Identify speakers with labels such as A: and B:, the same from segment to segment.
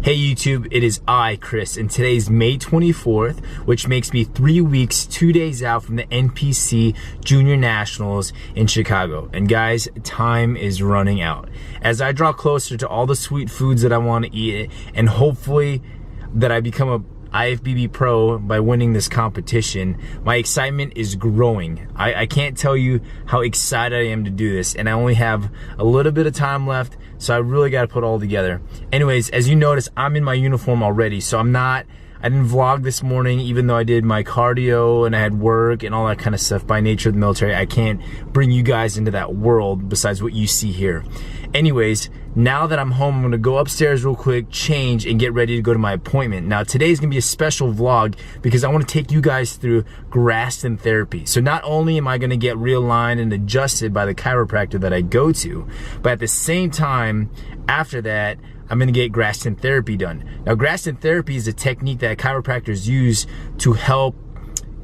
A: Hey YouTube, it is I, Chris, and today's May 24th, which makes me 3 weeks, 2 days out from the NPC Junior Nationals in Chicago. And guys, time is running out. As I draw closer to all the sweet foods that I want to eat, and hopefully that I become a IFBB pro by winning this competition, my excitement is growing. I can't tell you how excited I am to do this, and I only have a little bit of time left, so I really got to put it all together. Anyways, as you notice, I'm in my uniform already, so I didn't vlog this morning, even though I did my cardio and I had work and all that kind of stuff. By nature of the military, I can't bring you guys into that world besides what you see here. Anyways, now that I'm home, I'm gonna go upstairs real quick, change, and get ready to go to my appointment. Now, today's gonna be a special vlog because I wanna take you guys through Graston therapy. So not only am I gonna get realigned and adjusted by the chiropractor that I go to, but at the same time, after that, I'm gonna get Graston therapy done. Now, Graston therapy is a technique that chiropractors use to help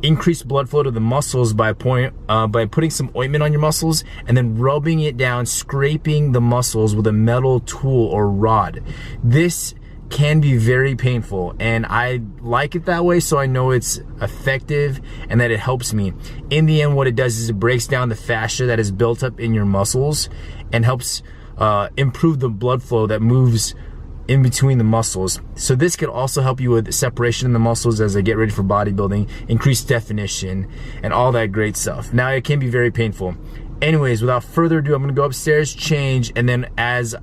A: increase blood flow to the muscles by putting some ointment on your muscles and then rubbing it down, scraping the muscles with a metal tool or rod. This can be very painful, and I like it that way, so I know it's effective and that it helps me. In the end, what it does is it breaks down the fascia that is built up in your muscles and helps improve the blood flow that moves in between the muscles. So this could also help you with separation in the muscles as I get ready for bodybuilding, increased definition, and all that great stuff. Now, it can be very painful. Anyways, without further ado, I'm gonna go upstairs, change, and then as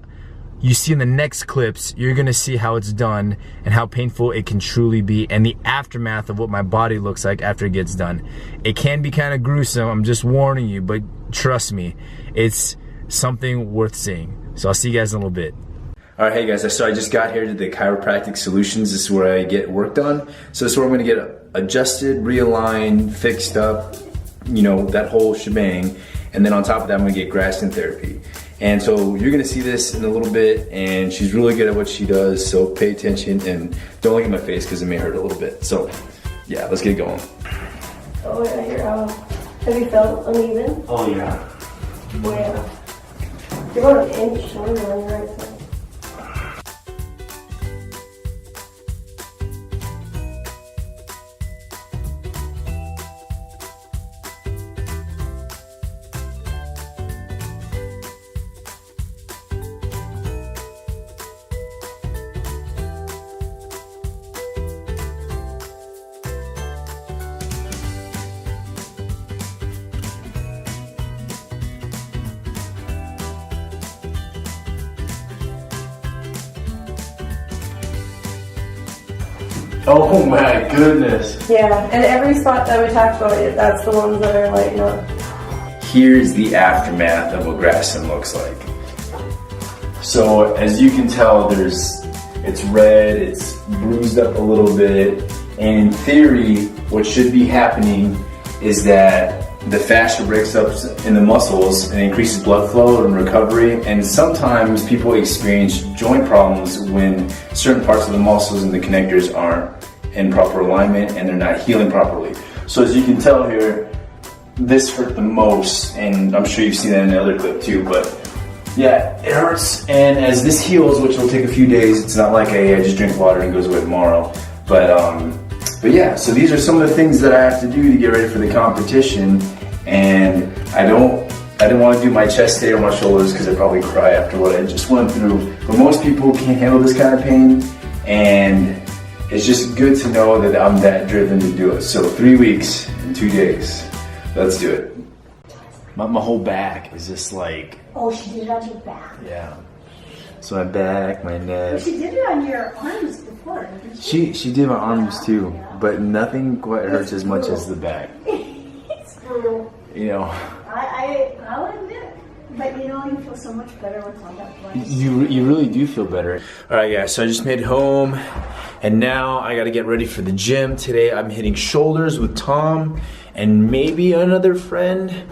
A: you see in the next clips, you're gonna see how it's done and how painful it can truly be and the aftermath of what my body looks like after it gets done. It can be kind of gruesome, I'm just warning you, but trust me, it's something worth seeing. So I'll see you guys in a little bit. All right, hey guys, so I just got here to the Chiropractic Solutions. This is where I get work done. So this is where I'm gonna get adjusted, realigned, fixed up, you know, that whole shebang. And then on top of that, I'm gonna get Graston therapy. And so you're gonna see this in a little bit, and she's really good at what she does, so pay attention and don't look at my face because it may hurt a little bit. So yeah, let's get going.
B: Oh yeah, have you felt uneven?
A: Oh yeah.
B: Where? You're about an inch shorter on your right side.
A: Oh my goodness.
B: Yeah, and every spot that we talked about, that's the ones that are lighting up.
A: Here's the aftermath of what Graston looks like. So as you can tell, it's red, it's bruised up a little bit, and in theory, what should be happening is that the fascia breaks up in the muscles and increases blood flow and recovery, and sometimes people experience joint problems when certain parts of the muscles and the connectors aren't in proper alignment and they're not healing properly. So as you can tell here, this hurt the most, and I'm sure you've seen that in the other clip too, but yeah, it hurts, and as this heals, which will take a few days, it's not like I just drink water and it goes away tomorrow, but yeah, so these are some of the things that I have to do to get ready for the competition, and I didn't want to do my chest day or my shoulders because I'd probably cry after what I just went through, but most people can't handle this kind of pain, and it's just good to know that I'm that driven to do it. So 3 weeks and 2 days, let's do it. My whole back is just like...
B: Oh, she did it on your back.
A: Yeah. So my back, my neck.
B: Well, she did it on your arms before, didn't she?
A: She did my arms too, but nothing quite hurts as much as the back.
B: It's brutal.
A: You know.
B: I'll admit, but you know, you feel so much better with all that blood.
A: You really do feel better. All right, guys, so I just made it home, and now I got to get ready for the gym. Today I'm hitting shoulders with Tom and maybe another friend,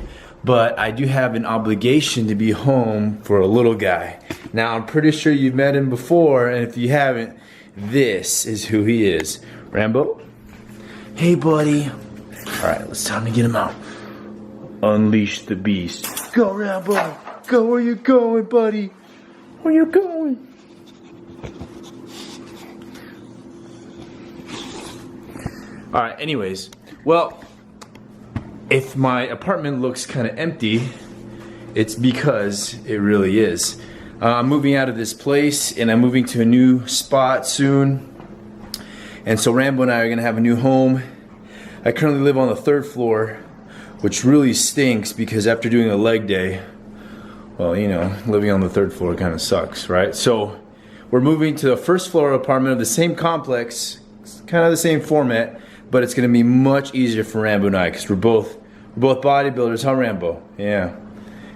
A: but I do have an obligation to be home for a little guy. Now, I'm pretty sure you've met him before, and if you haven't, this is who he is. Rambo? Hey, buddy. All right, it's time to get him out. Unleash the beast. Go, Rambo. Go where you going, buddy. Where you going? All right, anyways, well, if my apartment looks kind of empty, it's because it really is. I'm moving out of this place and I'm moving to a new spot soon. And so Rambo and I are gonna have a new home. I currently live on the 3rd floor, which really stinks because after doing a leg day, well, you know, living on the 3rd floor kind of sucks, right? So we're moving to the 1st floor apartment of the same complex, kind of the same format, but it's gonna be much easier for Rambo and I because we're both bodybuilders, huh, Rambo? Yeah.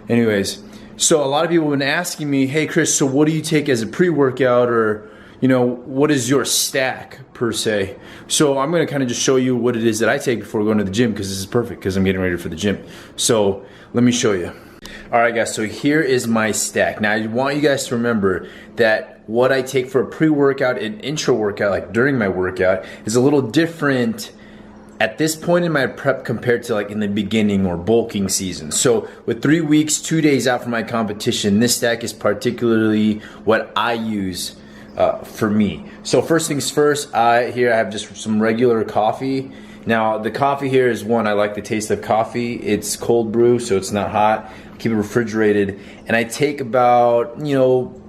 A: Anyways, so a lot of people have been asking me, hey Chris, so what do you take as a pre-workout, or you know, what is your stack per se? So I'm gonna kind of just show you what it is that I take before going to the gym, because this is perfect because I'm getting ready for the gym. So let me show you. All right guys, so here is my stack. Now I want you guys to remember that what I take for a pre-workout and intro workout, like during my workout, is a little different at this point in my prep compared to like in the beginning or bulking season. So with 3 weeks, 2 days out from my competition, this stack is particularly what I use for me. So first things first, here I have just some regular coffee. Now the coffee here is one, I like the taste of coffee. It's cold brew, so it's not hot. Keep it refrigerated. And I take about, you know,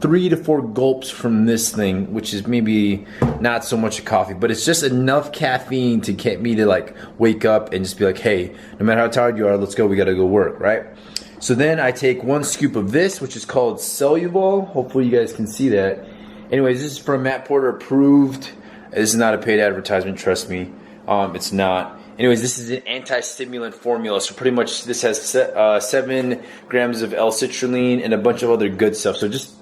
A: 3 to 4 gulps from this thing, which is maybe not so much a coffee, but it's just enough caffeine to get me to like wake up and just be like, hey, no matter how tired you are, let's go, we gotta go work, right? So then I take 1 scoop of this, which is called Celluvol. Hopefully you guys can see that. Anyways, this is from Matt Porter approved. This is not a paid advertisement, trust me. It's not. Anyways, this is an anti-stimulant formula, so pretty much this has 7 grams of L-citrulline and a bunch of other good stuff. So just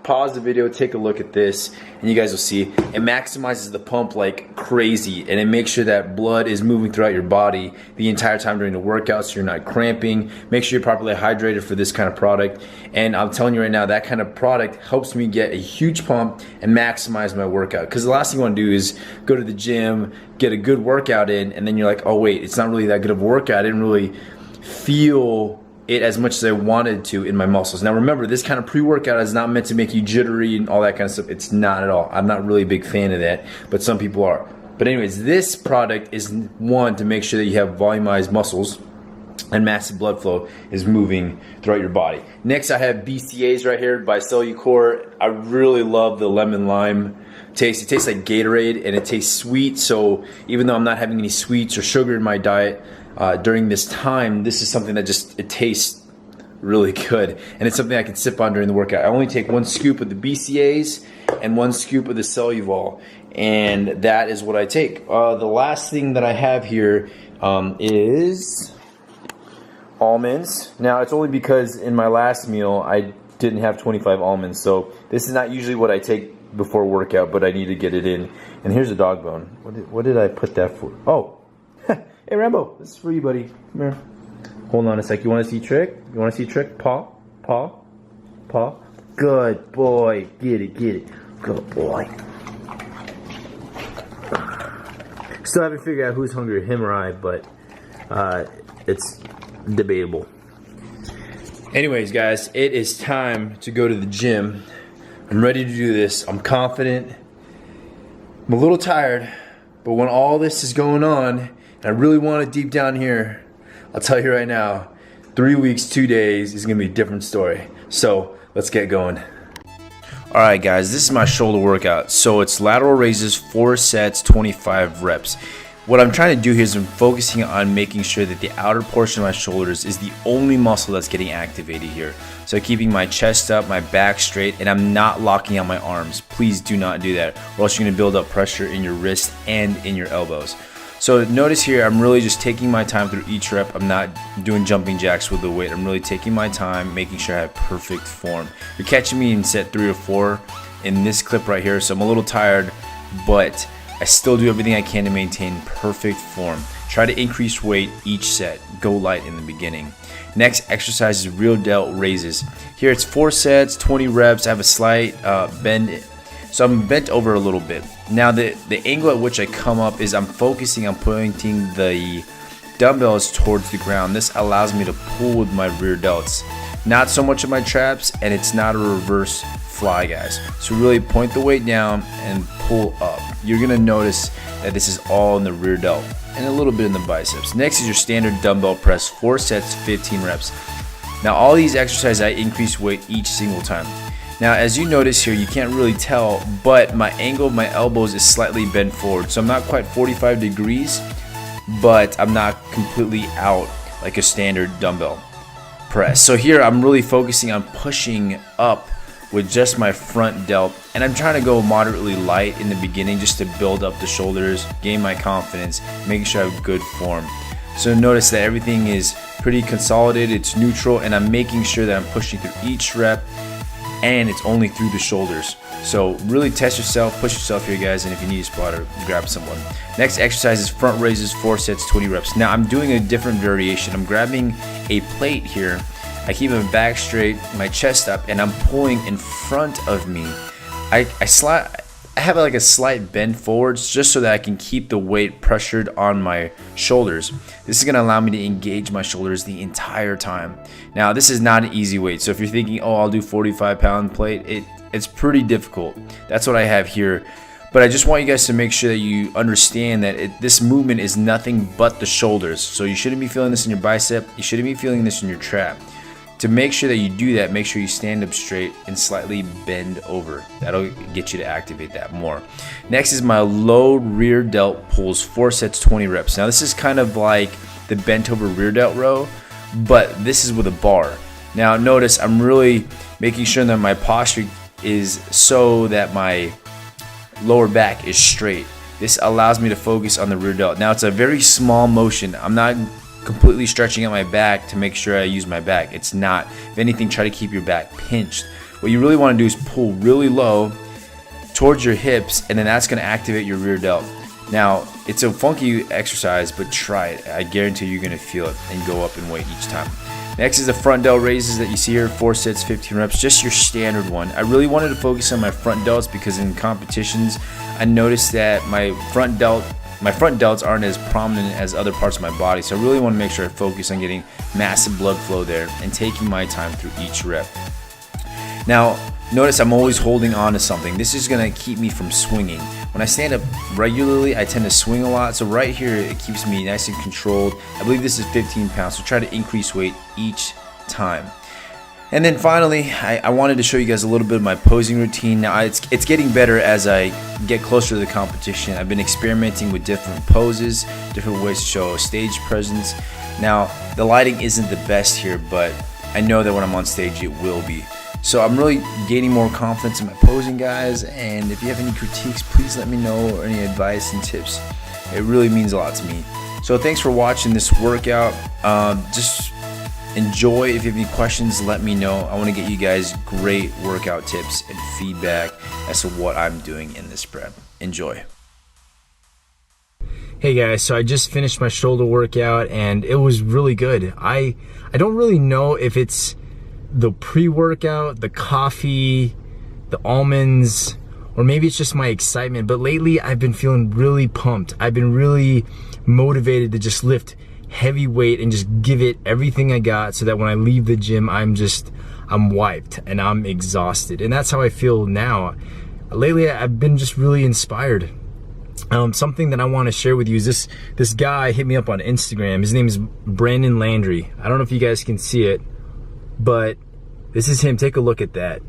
A: pause the video, take a look at this, and you guys will see it maximizes the pump like crazy, and it makes sure that blood is moving throughout your body the entire time during the workout, so you're not cramping. Make sure you're properly hydrated for this kind of product, and I'm telling you right now, that kind of product helps me get a huge pump and maximize my workout, because the last thing you want to do is go to the gym, get a good workout in, and then you're like, oh wait, it's not really that good of a workout, I didn't really feel it as much as I wanted to in my muscles. Now remember, this kind of pre-workout is not meant to make you jittery and all that kind of stuff. It's not at all. I'm not really a big fan of that, but some people are. But anyways, this product is one to make sure that you have volumized muscles and massive blood flow is moving throughout your body. Next, I have BCAAs right here by Cellucor. I really love the lemon lime taste. It tastes like Gatorade and it tastes sweet. So even though I'm not having any sweets or sugar in my diet, during this time, this is something that just, it tastes really good, and it's something I can sip on during the workout. I only take 1 scoop of the BCAAs and 1 scoop of the Celluvol, and that is what I take. The last thing that I have here is almonds. Now it's only because in my last meal I didn't have 25 almonds, so this is not usually what I take before workout, but I need to get it in. And here's a dog bone. What did I put that for? Oh. Hey Rambo, this is for you, buddy. Come here. Hold on a sec. You want to see Trick? You want to see Trick? Paw? Paw? Paw? Good boy. Get it, get it. Good boy. Still haven't figured out who's hungry, him or I, but it's debatable. Anyways, guys, it is time to go to the gym. I'm ready to do this. I'm confident. I'm a little tired, but when all this is going on, I really want it deep down here, I'll tell you right now, 3 weeks, 2 days is gonna be a different story. So let's get going. All right guys, this is my shoulder workout. So it's lateral raises, 4 sets, 25 reps. What I'm trying to do here is I'm focusing on making sure that the outer portion of my shoulders is the only muscle that's getting activated here. So keeping my chest up, my back straight, and I'm not locking out my arms. Please do not do that, or else you're gonna build up pressure in your wrist and in your elbows. So notice here, I'm really just taking my time through each rep. I'm not doing jumping jacks with the weight. I'm really taking my time, making sure I have perfect form. You're catching me in set 3 or 4 in this clip right here, so I'm a little tired, but I still do everything I can to maintain perfect form. Try to increase weight each set. Go light in the beginning. Next exercise is rear delt raises. Here it's 4 sets, 20 reps. I have a slight bend, so I'm bent over a little bit. Now the angle at which I come up is I'm focusing on pointing the dumbbells towards the ground. This allows me to pull with my rear delts. Not so much of my traps, and it's not a reverse fly, guys. So really point the weight down and pull up. you're gonna notice that this is all in the rear delt and a little bit in the biceps. Next is your standard dumbbell press, 4 sets, 15 reps. Now all these exercises, I increase weight each single time. Now as you notice here, you can't really tell, but my angle of my elbows is slightly bent forward. So I'm not quite 45 degrees, but I'm not completely out like a standard dumbbell press. So here I'm really focusing on pushing up with just my front delt, and I'm trying to go moderately light in the beginning just to build up the shoulders, gain my confidence, making sure I have good form. So notice that everything is pretty consolidated, it's neutral, and I'm making sure that I'm pushing through each rep, and it's only through the shoulders. So really test yourself, push yourself here guys, and if you need a spotter, grab someone. Next exercise is front raises, 4 sets, 20 reps. Now I'm doing a different variation. I'm grabbing a plate here, I keep my back straight, my chest up, and I'm pulling in front of me. I have like a slight bend forwards just so that I can keep the weight pressured on my shoulders. This is gonna allow me to engage my shoulders the entire time. Now this is not an easy weight, so if you're thinking, oh, I'll do 45-pound plate, it's pretty difficult. That's what I have here. But I just want you guys to make sure that you understand that this movement is nothing but the shoulders. So you shouldn't be feeling this in your bicep, you shouldn't be feeling this in your trap. To make sure that you do that, make sure you stand up straight and slightly bend over. That'll get you to activate that more. Next is my low rear delt pulls, 4 sets, 20 reps. Now this is kind of like the bent over rear delt row, but this is with a bar. Now notice I'm really making sure that my posture is so that my lower back is straight. This allows me to focus on the rear delt. Now it's a very small motion. I'm not completely stretching out my back to make sure I use my back. It's not. If anything, try to keep your back pinched. What you really want to do is pull really low towards your hips, and then that's going to activate your rear delt. Now it's a funky exercise, but try it. I guarantee you're going to feel it and go up in weight each time. Next is the front delt raises that you see here, 4 sets, 15 reps, just your standard one. I really wanted to focus on my front delts because in competitions I noticed that my front delts aren't as prominent as other parts of my body, so I really want to make sure I focus on getting massive blood flow there and taking my time through each rep. Now notice I'm always holding on to something. This is going to keep me from swinging. When I stand up regularly, I tend to swing a lot, so right here it keeps me nice and controlled. I believe this is 15 pounds, so try to increase weight each time. And then finally, I wanted to show you guys a little bit of my posing routine. Now it's getting better as I get closer to the competition. I've been experimenting with different poses, different ways to show stage presence. Now the lighting isn't the best here, but I know that when I'm on stage it will be. So I'm really gaining more confidence in my posing, guys, and if you have any critiques, please let me know, or any advice and tips. It really means a lot to me. So thanks for watching this workout. Just enjoy. If you have any questions, let me know. I want to get you guys great workout tips and feedback as to what I'm doing in this prep. Enjoy.
C: Hey guys, so I just finished my shoulder workout and it was really good. I don't really know if it's the pre-workout, the coffee, the almonds, or maybe it's just my excitement, but lately I've been feeling really pumped. I've been really motivated to just lift heavy weight and just give it everything I got so that when I leave the gym, I'm wiped and I'm exhausted. And that's how I feel now. Lately, I've been just really inspired. Something that I want to share with you is this guy hit me up on Instagram. His name is Brandon Landry. I don't know if you guys can see it, but this is him. Take a look at that.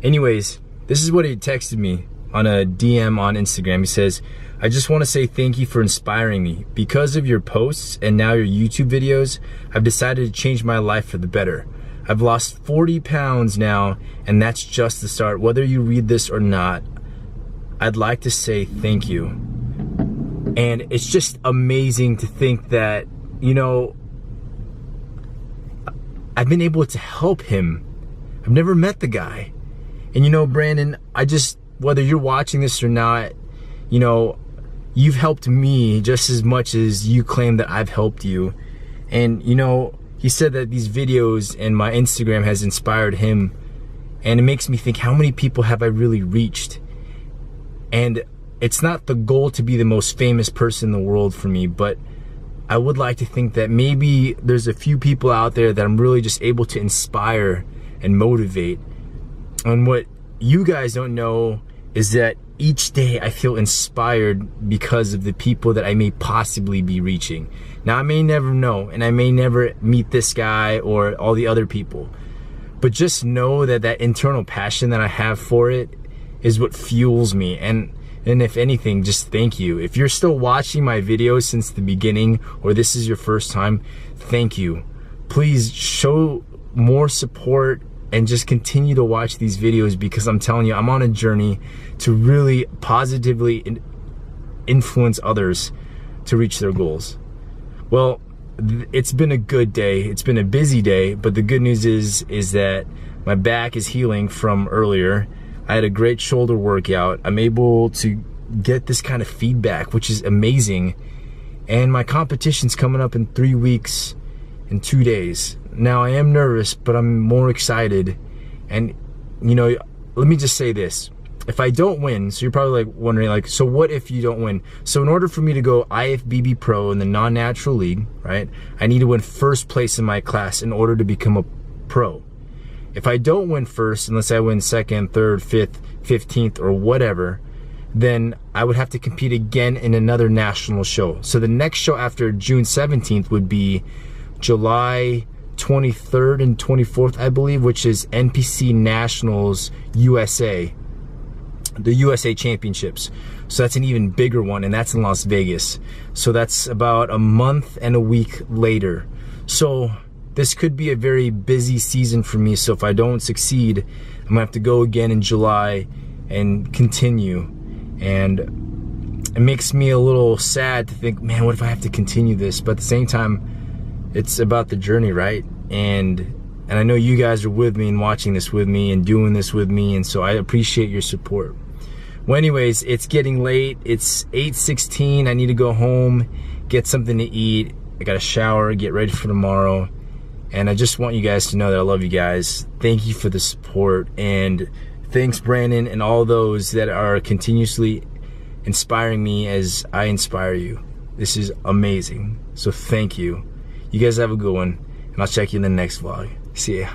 C: Anyways, this is what he texted me on a DM on Instagram. He says, I just want to say thank you for inspiring me. Because of your posts and now your YouTube videos, I've decided to change my life for the better. I've lost 40 pounds now, and that's just the start. Whether you read this or not, I'd like to say thank you. And it's just amazing to think that, you know, I've been able to help him. I've never met the guy. And you know, Brandon, whether you're watching this or not, you know, you've helped me just as much as you claim that I've helped you. And you know, he said that these videos and my Instagram has inspired him. And it makes me think, how many people have I really reached? And it's not the goal to be the most famous person in the world for me, but I would like to think that maybe there's a few people out there that I'm really just able to inspire and motivate. And what you guys don't know is that each day I feel inspired because of the people that I may possibly be reaching. Now, I may never know, and I may never meet this guy or all the other people, but just know that that internal passion that I have for it is what fuels me. And if anything, just thank you. If you're still watching my videos since the beginning, or this is your first time, thank you. Please show more support and just continue to watch these videos, because I'm telling you, I'm on a journey to really positively influence others to reach their goals. Well, it's been a good day. It's been a busy day, but the good news is that my back is healing from earlier. I had a great shoulder workout. I'm able to get this kind of feedback, which is amazing. And my competition's coming up in 3 weeks and 2 days. Now, I am nervous, but I'm more excited. And, you know, let me just say this. If I don't win, so you're probably like wondering, like, so what if you don't win? So in order for me to go IFBB Pro in the non-natural league, right, I need to win first place in my class in order to become a pro. If I don't win first, unless I win second, third, fifth, 15th, or whatever, then I would have to compete again in another national show. So the next show after June 17th would be July 23rd and 24th, I believe, which is NPC Nationals USA, the USA Championships. So that's an even bigger one, and that's in Las Vegas. So that's about a month and a week later. So this could be a very busy season for me. So if I don't succeed, I'm gonna have to go again in July and continue. And it makes me a little sad to think, man, what if I have to continue this? But at the same time, it's about the journey, right? And I know you guys are with me and watching this with me and doing this with me, and so I appreciate your support. Well, anyways, it's getting late. It's 8:16. I need to go home, get something to eat. I gotta shower, get ready for tomorrow. And I just want you guys to know that I love you guys. Thank you for the support, and thanks, Brandon, and all those that are continuously inspiring me as I inspire you. This is amazing. So thank you. You guys have a good one, and I'll check you in the next vlog. See ya.